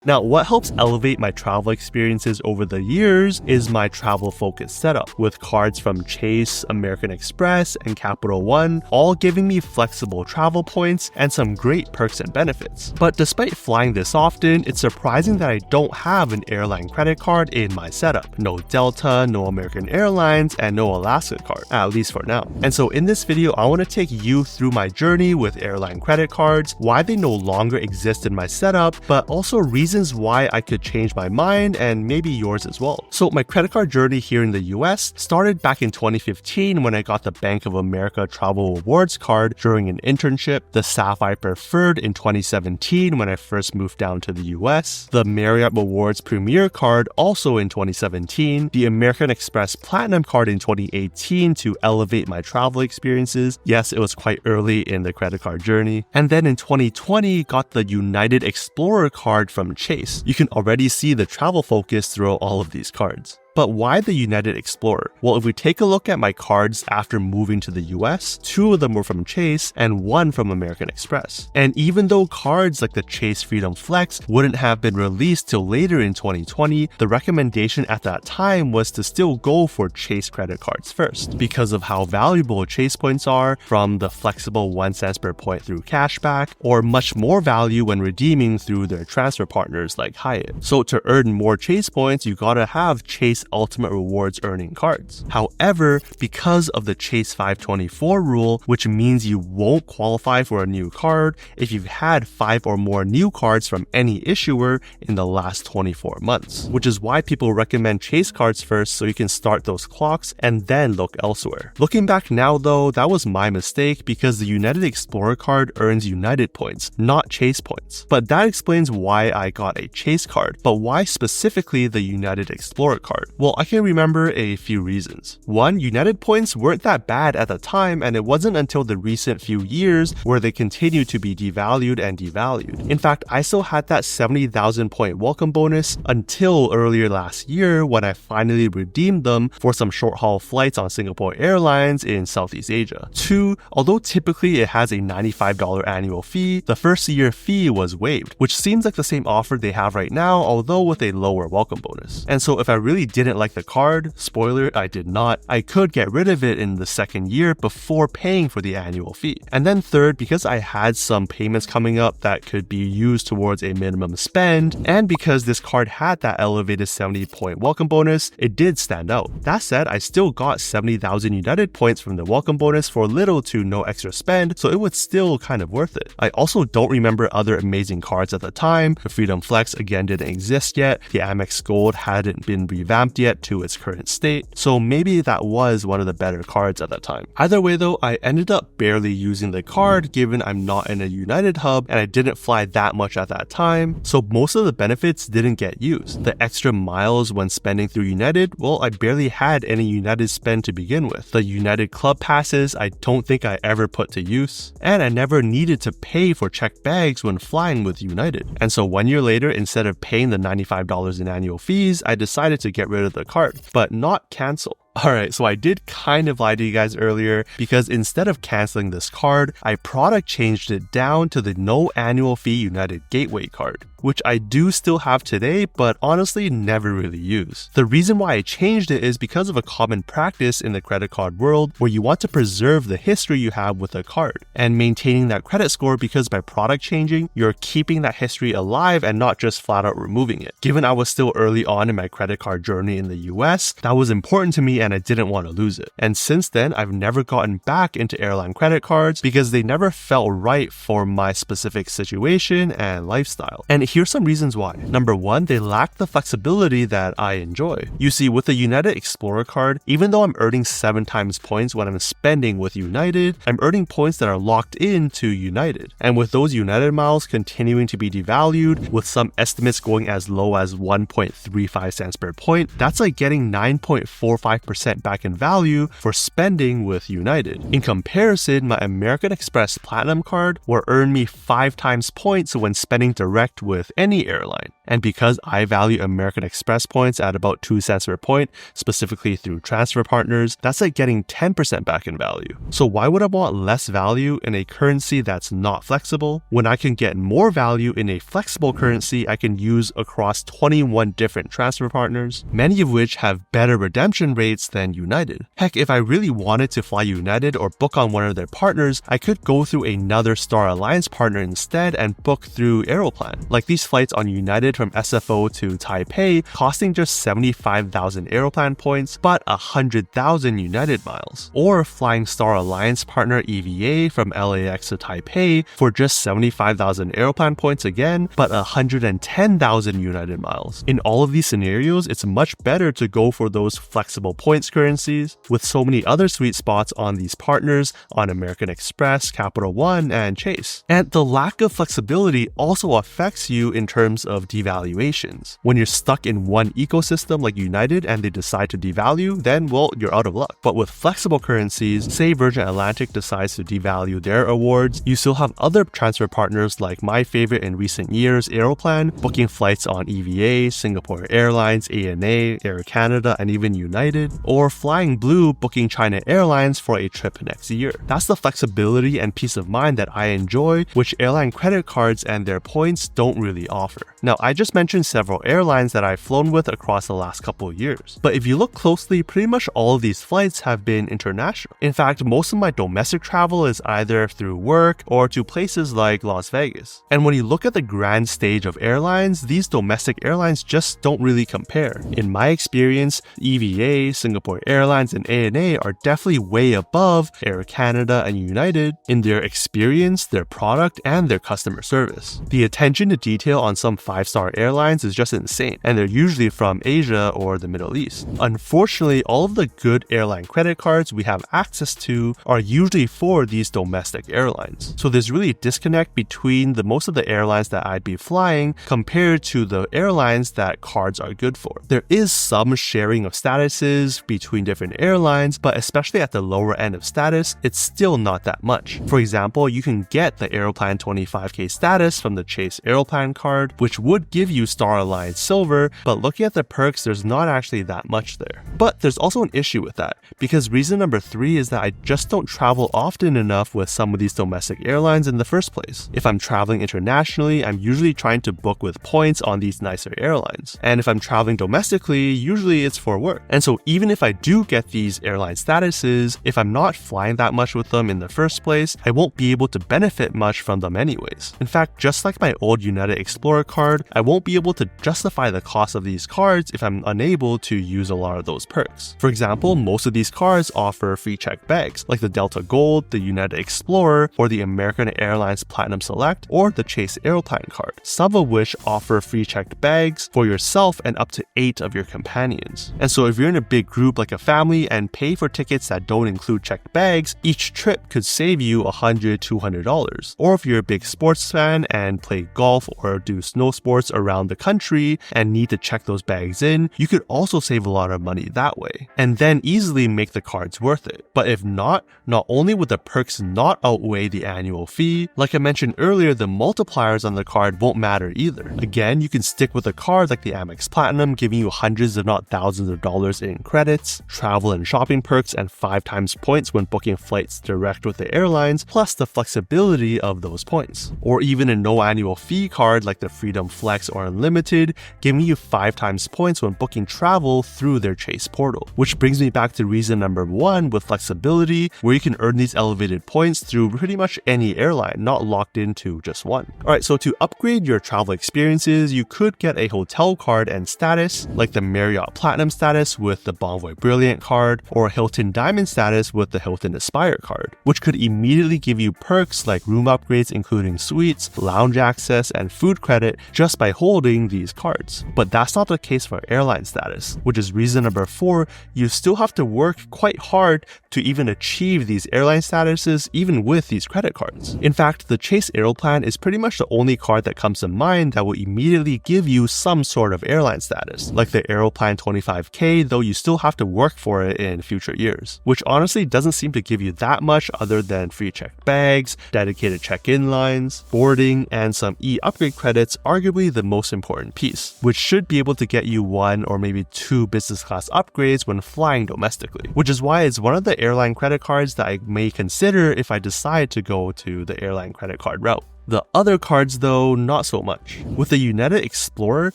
Now, what helps elevate my travel experiences over the years is my travel-focused setup, with cards from Chase, American Express, and Capital One all giving me flexible travel points and some great perks and benefits. But despite flying this often, it's surprising that I don't have an airline credit card in my setup. No Delta, no American Airlines, and no Alaska card, at least for now. And so in this video, I want to take you through my journey with airline credit cards, why they no longer exist in my setup, but also reasons why I could change my mind and maybe yours as well. So my credit card journey here in the US started back in 2015 when I got the Bank of America Travel Rewards card during an internship, the Sapphire Preferred in 2017 when I first moved down to the US, the Marriott Rewards Premier card also in 2017, the American Express Platinum card in 2018 to elevate my travel experiences. Yes, it was quite early in the credit card journey. And then in 2020, got the United Explorer card from Chase. You can already see the travel focus throughout all of these cards. But why the United Explorer? Well, if we take a look at my cards after moving to the US, 2 of them were from Chase and 1 from American Express. And even though cards like the Chase Freedom Flex wouldn't have been released till later in 2020, the recommendation at that time was to still go for Chase credit cards first because of how valuable Chase points are, from the flexible 1 cent per point through cashback, or much more value when redeeming through their transfer partners like Hyatt. So to earn more Chase points, you gotta have Chase Ultimate Rewards earning cards. However, because of the Chase 524 rule, which means you won't qualify for a new card if you've had 5 or more new cards from any issuer in the last 24 months, which is why people recommend Chase cards first so you can start those clocks and then look elsewhere. Looking back now though, that was my mistake because the United Explorer card earns United points, not Chase points. But that explains why I got a Chase card, but why specifically the United Explorer card? Well, I can remember a few reasons. 1, United points weren't that bad at the time, and it wasn't until the recent few years where they continued to be devalued and devalued. In fact, I still had that 70,000 point welcome bonus until earlier last year when I finally redeemed them for some short-haul flights on Singapore Airlines in Southeast Asia. 2, although typically it has a $95 annual fee, the first year fee was waived, which seems like the same offer they have right now, although with a lower welcome bonus. And so if I really didn't like the card, spoiler, I did not, I could get rid of it in the second year before paying for the annual fee. And then third, because I had some payments coming up that could be used towards a minimum spend, and because this card had that elevated 70 point welcome bonus, it did stand out. That said, I still got 70,000 United points from the welcome bonus for little to no extra spend, so it was still kind of worth it. I also don't remember other amazing cards at the time. The Freedom Flex again didn't exist yet, the Amex Gold hadn't been revamped yet to its current state, so maybe that was one of the better cards at that time. Either way though, I ended up barely using the card given I'm not in a United hub and I didn't fly that much at that time, so most of the benefits didn't get used. The extra miles when spending through United, well, I barely had any United spend to begin with. The United Club passes, I don't think I ever put to use, and I never needed to pay for checked bags when flying with United. And so 1 year later, instead of paying the $95 in annual fees, I decided to get rid of the card, but not cancel. Alright, so I did kind of lie to you guys earlier because instead of canceling this card, I product changed it down to the no annual fee United Gateway card, which I do still have today, but honestly never really use. The reason why I changed it is because of a common practice in the credit card world where you want to preserve the history you have with a card and maintaining that credit score, because by product changing, you're keeping that history alive and not just flat out removing it. Given I was still early on in my credit card journey in the US, that was important to me and I didn't want to lose it. And since then, I've never gotten back into airline credit cards because they never felt right for my specific situation and lifestyle. And here's some reasons why. Number 1, they lack the flexibility that I enjoy. You see, with the United Explorer card, even though I'm earning 7 times points when I'm spending with United, I'm earning points that are locked into United. And with those United miles continuing to be devalued, with some estimates going as low as 1.35 cents per point, that's like getting 9.45% back in value for spending with United. In comparison, my American Express Platinum card will earn me 5 times points when spending direct with any airline. And because I value American Express points at about 2 cents per point, specifically through transfer partners, that's like getting 10% back in value. So why would I want less value in a currency that's not flexible when I can get more value in a flexible currency I can use across 21 different transfer partners, many of which have better redemption rates than United? Heck, if I really wanted to fly United or book on one of their partners, I could go through another Star Alliance partner instead and book through Airline. Like these flights on United from SFO to Taipei costing just 75,000 Airline points, but 100,000 United miles. Or flying Star Alliance partner EVA from LAX to Taipei for just 75,000 Airline points again, but 110,000 United miles. In all of these scenarios, it's much better to go for those flexible points currencies, with so many other sweet spots on these partners on American Express, Capital One, and Chase. And the lack of flexibility also affects you in terms of devaluations. When you're stuck in one ecosystem like United and they decide to devalue, then well, you're out of luck. But with flexible currencies, say Virgin Atlantic decides to devalue their awards, you still have other transfer partners like my favorite in recent years, Airline, booking flights on EVA, Singapore Airlines, ANA, Air Canada, and even United, or Flying Blue booking China Airlines for a trip next year. That's the flexibility and peace of mind that I enjoy, which airline credit cards and their points don't really offer. Now, I just mentioned several airlines that I've flown with across the last couple of years, but if you look closely, pretty much all of these flights have been international. In fact, most of my domestic travel is either through work or to places like Las Vegas. And when you look at the grand stage of airlines, these domestic airlines just don't really compare. In my experience, EVA, Singapore Airlines, and ANA are definitely way above Air Canada and United in their experience, their product, and their customer service. The attention to detail on some 5-star airlines is just insane, and they're usually from Asia or the Middle East. Unfortunately, all of the good airline credit cards we have access to are usually for these domestic airlines. So there's really a disconnect between most of the airlines that I'd be flying compared to the airlines that cards are good for. There is some sharing of statuses between different airlines, but especially at the lower end of status, it's still not that much. For example, you can get the Airline 25K status from the Chase Airline card, which would give you Star Alliance Silver, but looking at the perks, there's not actually that much there. But there's also an issue with that, because reason number 3 is that I just don't travel often enough with some of these domestic airlines in the first place. If I'm traveling internationally, I'm usually trying to book with points on these nicer airlines. And if I'm traveling domestically, usually it's for work. And so even if I do get these airline statuses, if I'm not flying that much with them in the first place, I won't be able to benefit much from them anyways. In fact, just like my old United Explorer card, I won't be able to justify the cost of these cards if I'm unable to use a lot of those perks. For example, most of these cards offer free checked bags, like the Delta Gold, the United Explorer, or the American Airlines Platinum Select, or the Chase Airline card, some of which offer free checked bags for yourself and up to 8 of your companions. And so if you're in a big group like a family and pay for tickets that don't include checked bags, each trip could save you $100, $200. Or if you're a big sports fan and play golf or do snow sports around the country and need to check those bags in, you could also save a lot of money that way, and then easily make the cards worth it. But if not only would the perks not outweigh the annual fee, like I mentioned earlier, the multipliers on the card won't matter either. Again, you can stick with a card like the Amex Platinum, giving you hundreds if not thousands of dollars in credits, travel and shopping perks, and 5 times points when booking flights direct with the airlines, plus the flexibility of those points. Or even a no annual fee card like the Freedom Flex or Unlimited, giving you 5 times points when booking travel through their Chase portal. Which brings me back to reason number 1 with flexibility, where you can earn these elevated points through pretty much any airline, not locked into just one. Alright, so to upgrade your travel experiences, you could get a hotel card and status, like the Marriott Platinum status with the Bonvoy Brilliant card, or Hilton Diamond status with the Hilton Aspire card, which could immediately give you perks like room upgrades including suites, lounge access, and food credit just by holding these cards. But that's not the case for airline status, which is reason number 4. You still have to work quite hard to even achieve these airline statuses even with these credit cards. In fact, the Chase Airline is pretty much the only card that comes to mind that will immediately give you some sort of airline status, like the Airline 25K, though you still have to work for it in future years, which honestly doesn't seem to give you that much other than free checked bags, dedicated check-in lines, boarding, and some e-upgrade credits, arguably the the most important piece, which should be able to get you 1 or maybe 2 business class upgrades when flying domestically, which is why it's one of the airline credit cards that I may consider if I decide to go to the airline credit card route. The other cards though, not so much. With the United Explorer,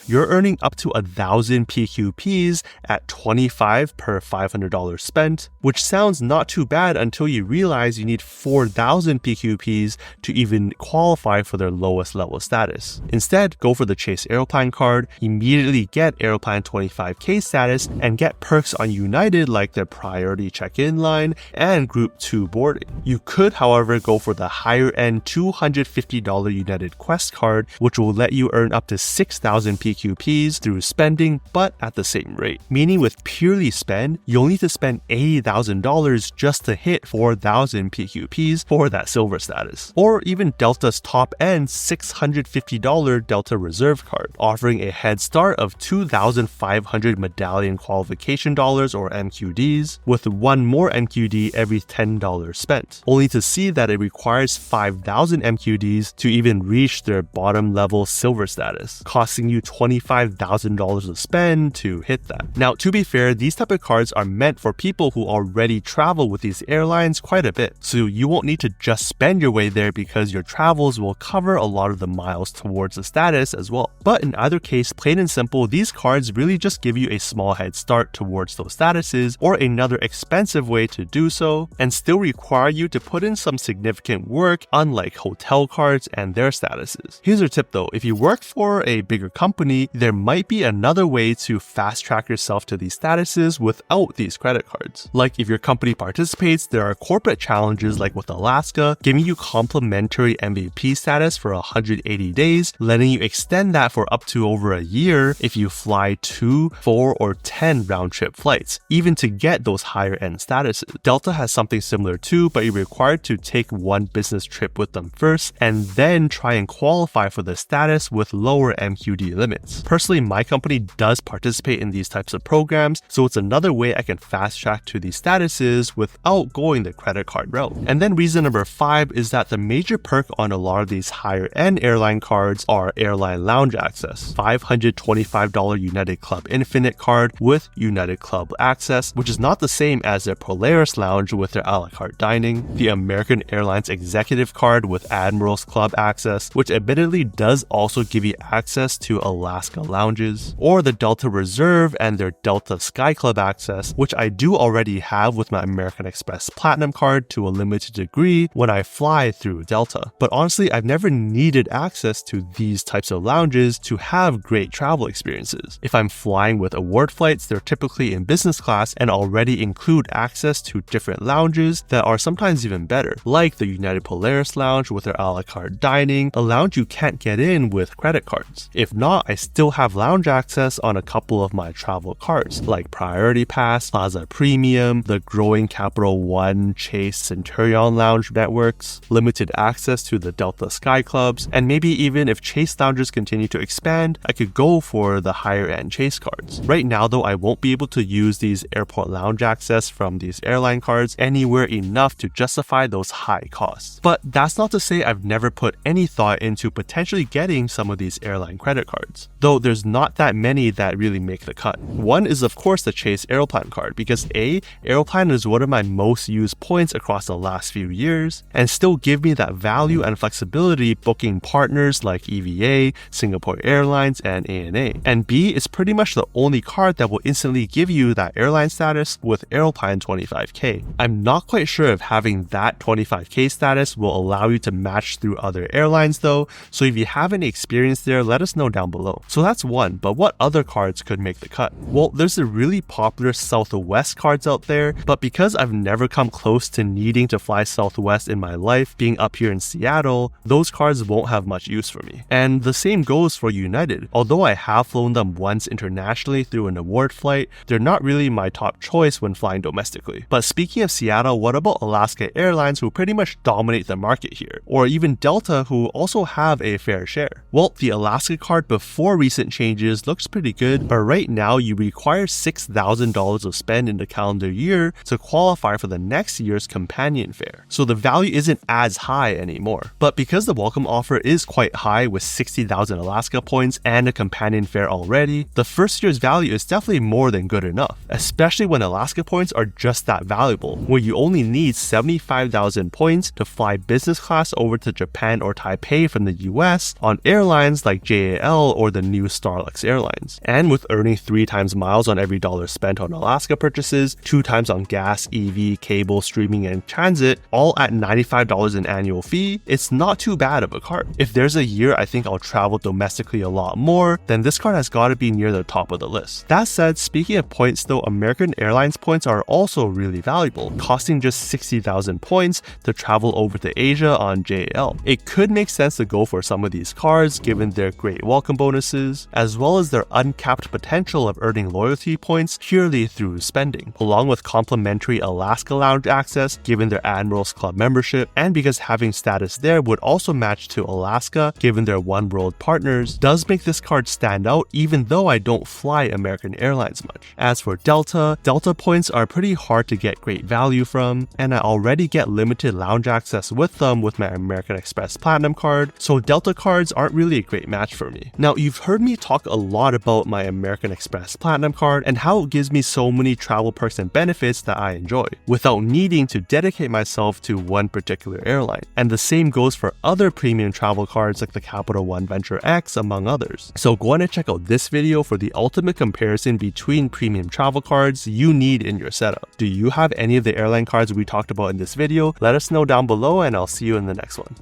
you're earning up to 1,000 PQPs at $25 per $500 spent, which sounds not too bad until you realize you need 4,000 PQPs to even qualify for their lowest level status. Instead, go for the Chase Airline card, immediately get Airline 25K status, and get perks on United like their priority check-in line and Group 2 boarding. You could, however, go for the higher-end $250 United Quest card, which will let you earn up to 6,000 PQPs through spending, but at the same rate. Meaning with purely spend, you'll need to spend $80,000 just to hit 4,000 PQPs for that silver status. Or even Delta's top-end $650 Delta Reserve card, offering a head start of 2,500 medallion qualification dollars or MQDs, with 1 more MQD every $10 spent, only to see that it requires 5,000 MQDs to even reach their bottom level silver status, costing you $25,000 to spend to hit that. Now, to be fair, these type of cards are meant for people who already travel with these airlines quite a bit, so you won't need to just spend your way there because your travels will cover a lot of the miles towards the status as well. But in either case, plain and simple, these cards really just give you a small head start towards those statuses, or another expensive way to do so, and still require you to put in some significant work, unlike hotel cards and their statuses. Here's a tip though, if you work for a bigger company, there might be another way to fast track yourself to these statuses without these credit cards. Like if your company participates, there are corporate challenges like with Alaska, giving you complimentary MVP status for 180 days, letting you extend that for up to over a year if you fly 2, 4, or 10 round-trip flights, even to get those higher end statuses. Delta has something similar too, but you're required to take 1 business trip with them first, and then try and qualify for the status with lower MQD limits. Personally, my company does participate in these types of programs, so it's another way I can fast track to these statuses without going the credit card route. And then reason number 5 is that the major perk on a lot of these higher end airline cards are airline lounge access. $525 United Club Infinite card with United Club access, which is not the same as their Polaris lounge with their a la carte dining, the American Airlines Executive card with Admiral's Club access, which admittedly does also give you access to Alaska lounges, or the Delta Reserve and their Delta Sky Club access, which I do already have with my American Express Platinum card to a limited degree when I fly through Delta. But honestly, I've never needed access to these types of lounges to have great travel experiences. If I'm flying with award flights, they're typically in business class and already include access to different lounges that are sometimes even better, like the United Polaris lounge with their a la carte dining, a lounge you can't get in with credit cards. If not, I still have lounge access on a couple of my travel cards, like Priority Pass, Plaza Premium, the growing Capital One, Chase, Centurion lounge networks, limited access to the Delta Sky Clubs, and maybe even if Chase lounges continue to expand, I could go for the higher end Chase cards. Right now though, I won't be able to use these airport lounge access from these airline cards anywhere enough to justify those high costs. But that's not to say I've never put any thought into potentially getting some of these airline credit cards, though there's not that many that really make the cut. One is of course the Chase Airline card, because Airline is one of my most used points across the last few years, and still give me that value and flexibility booking partners like EVA, Singapore Airlines, and ANA. And B is pretty much the only card that will instantly give you that airline status with Airline 25K. I'm not quite sure if having that 25K status will allow you to match through other airlines though, so if you have any experience there, let us know down below. So that's one, but what other cards could make the cut? Well, there's the really popular Southwest cards out there, but because I've never come close to needing to fly Southwest in my life, being up here in Seattle, those cards won't have much use for me. And the same goes for United. Although I have flown them once internationally through an award flight, they're not really my top choice when flying domestically. But speaking of Seattle, what about Alaska Airlines, who pretty much dominate the market here? Or even Delta, who also have a fair share? Well, the Alaska card before recent changes looks pretty good, but right now you require $6,000 of spend in the calendar year to qualify for the next year's companion fare. So the value isn't as high anymore. But because the welcome offer is quite high with 60,000 Alaska points and a companion fare already, the first year's value is definitely more than good enough, especially when Alaska points are just that valuable, where you only need 75,000 points to fly business class over to Japan or Taipei from the US on airlines like JAL or the new Starlux Airlines. And with earning 3 times miles on every dollar spent on Alaska purchases, 2 times on gas, EV, cable, streaming, and transit, all at $95 in annual fee, it's not too bad of a card. If there's a year I think I'll travel domestically a lot more, then this card has got to be near the top of the list. That said, speaking of points though, American Airlines points are also really valuable, costing just 60,000 points to travel over to Asia on JAL. It could make sense to go for some of these cards given their great welcome bonuses, as well as their uncapped potential of earning loyalty points purely through spending, along with complimentary Alaska Lounge access given their Admirals Club membership, and because having status there would also match to Alaska given their One World partners, does make this card stand out even though I don't fly American Airlines much. As for Delta points are pretty hard to get great value from, and I already get limited lounge access with them with my American Express Platinum card, so Delta cards aren't really a great match for me. Now, you've heard me talk a lot about my American Express Platinum card and how it gives me so many travel perks and benefits that I enjoy, without needing to dedicate myself to one particular airline. And the same goes for other premium travel cards like the Capital One Venture X, among others. So go on and check out this video for the ultimate comparison between premium travel cards you need in your setup. Do you have any of the airline cards we talked about in this video? Let us know down below and I'll see you in the next one.